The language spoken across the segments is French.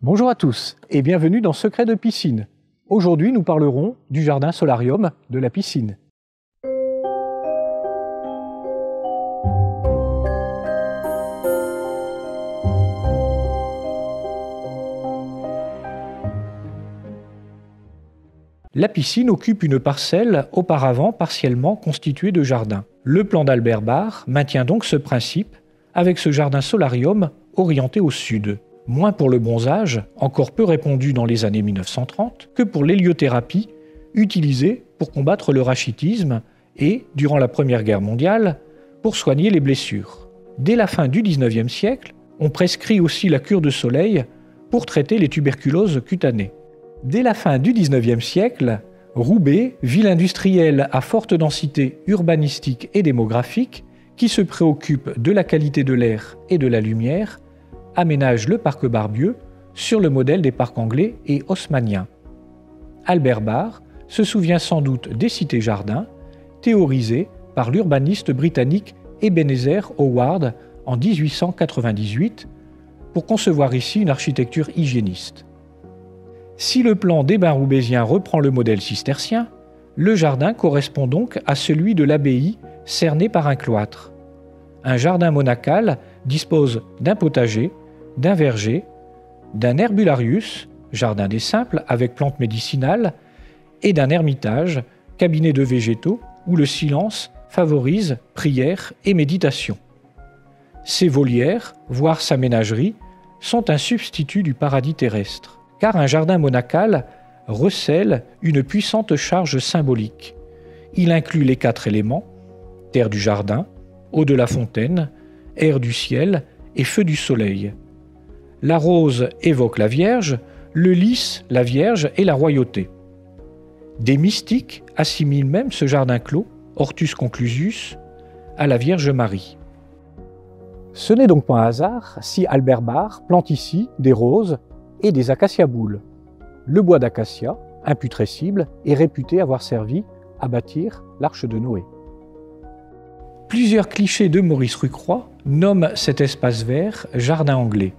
Bonjour à tous et bienvenue dans Secrets de piscine. Aujourd'hui, nous parlerons du jardin solarium de la piscine. La piscine occupe une parcelle auparavant partiellement constituée de jardin. Le plan d'Albert Barr maintient donc ce principe avec ce jardin solarium orienté au sud. Moins pour le bronzage, encore peu répandu dans les années 1930, que pour l'héliothérapie, utilisée pour combattre le rachitisme et, durant la Première Guerre mondiale, pour soigner les blessures. Dès la fin du XIXe siècle, on prescrit aussi la cure de soleil pour traiter les tuberculoses cutanées. Dès la fin du XIXe siècle, Roubaix, ville industrielle à forte densité urbanistique et démographique, qui se préoccupe de la qualité de l'air et de la lumière, aménage le parc Barbieux sur le modèle des parcs anglais et haussmanniens. Albert Barr se souvient sans doute des cités-jardins, théorisées par l'urbaniste britannique Ebenezer Howard en 1898, pour concevoir ici une architecture hygiéniste. Si le plan des bains roubaisiens reprend le modèle cistercien, le jardin correspond donc à celui de l'abbaye cerné par un cloître. Un jardin monacal dispose d'un potager, d'un verger, d'un herbularius, jardin des simples avec plantes médicinales, et d'un ermitage, cabinet de végétaux, où le silence favorise prière et méditation. Ces volières, voire sa ménagerie, sont un substitut du paradis terrestre, car un jardin monacal recèle une puissante charge symbolique. Il inclut les 4 éléments, terre du jardin, eau de la fontaine, air du ciel et feu du soleil. La rose évoque la Vierge, le lys la Vierge et la royauté. Des mystiques assimilent même ce jardin clos, Hortus conclusius, à la Vierge Marie. Ce n'est donc pas un hasard si Albert Barr plante ici des roses et des acacias-boules. Le bois d'acacia, imputrescible, est réputé avoir servi à bâtir l'arche de Noé. Plusieurs clichés de Maurice Rucroi nomment cet espace vert jardin anglais,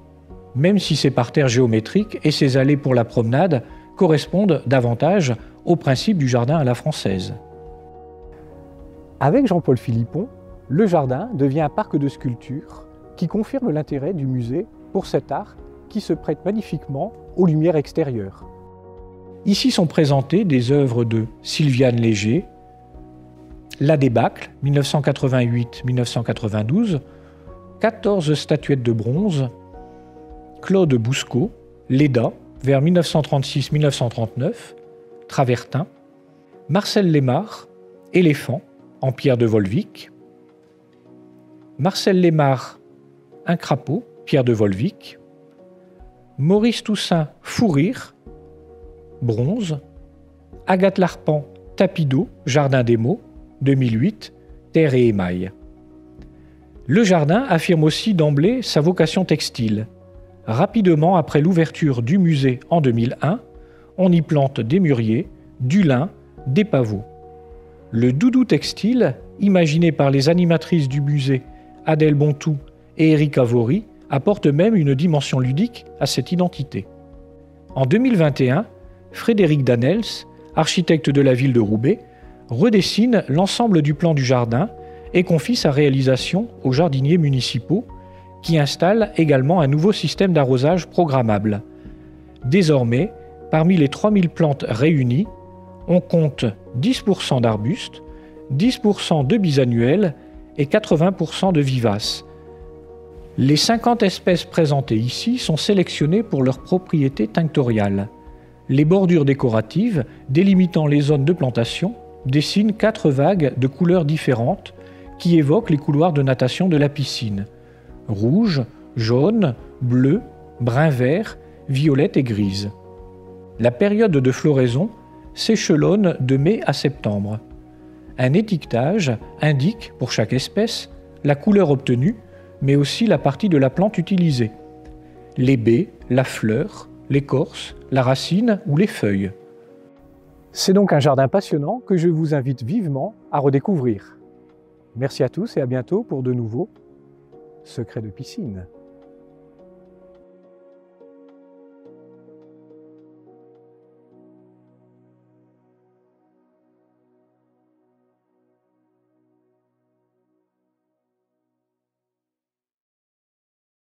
même si ses parterres géométriques et ses allées pour la promenade correspondent davantage au principe du jardin à la française. Avec Jean-Paul Philippon, le jardin devient un parc de sculptures qui confirme l'intérêt du musée pour cet art qui se prête magnifiquement aux lumières extérieures. Ici sont présentées des œuvres de Sylviane Léger, La Débâcle, 1988-1992, 14 statuettes de bronze, Claude Bousseau, Léda, vers 1936-1939, Travertin, Marcel Lémar, Éléphant, en pierre de Volvic, Marcel Lémar, un crapaud, pierre de Volvic, Maurice Toussaint, Fou rire, bronze, Agathe Larpent, tapis d'eau, Jardin des mots, 2008, terre et émail. Le jardin affirme aussi d'emblée sa vocation textile. Rapidement après l'ouverture du musée en 2001, on y plante des mûriers, du lin, des pavots. Le doudou textile, imaginé par les animatrices du musée Adèle Bontou et Éric Avory, apporte même une dimension ludique à cette identité. En 2021, Frédéric Danels, architecte de la ville de Roubaix, redessine l'ensemble du plan du jardin et confie sa réalisation aux jardiniers municipaux qui installent également un nouveau système d'arrosage programmable. Désormais, parmi les 3000 plantes réunies, on compte 10% d'arbustes, 10% de bisannuels et 80% de vivaces. Les 50 espèces présentées ici sont sélectionnées pour leurs propriétés tinctoriales. Les bordures décoratives, délimitant les zones de plantation, dessinent 4 vagues de couleurs différentes qui évoquent les couloirs de natation de la piscine. Rouge, jaune, bleu, brun-vert, violette et grise. La période de floraison s'échelonne de mai à septembre. Un étiquetage indique, pour chaque espèce, la couleur obtenue, mais aussi la partie de la plante utilisée. Les baies, la fleur, l'écorce, la racine ou les feuilles. C'est donc un jardin passionnant que je vous invite vivement à redécouvrir. Merci à tous et à bientôt pour de nouveaux Secrets de piscine.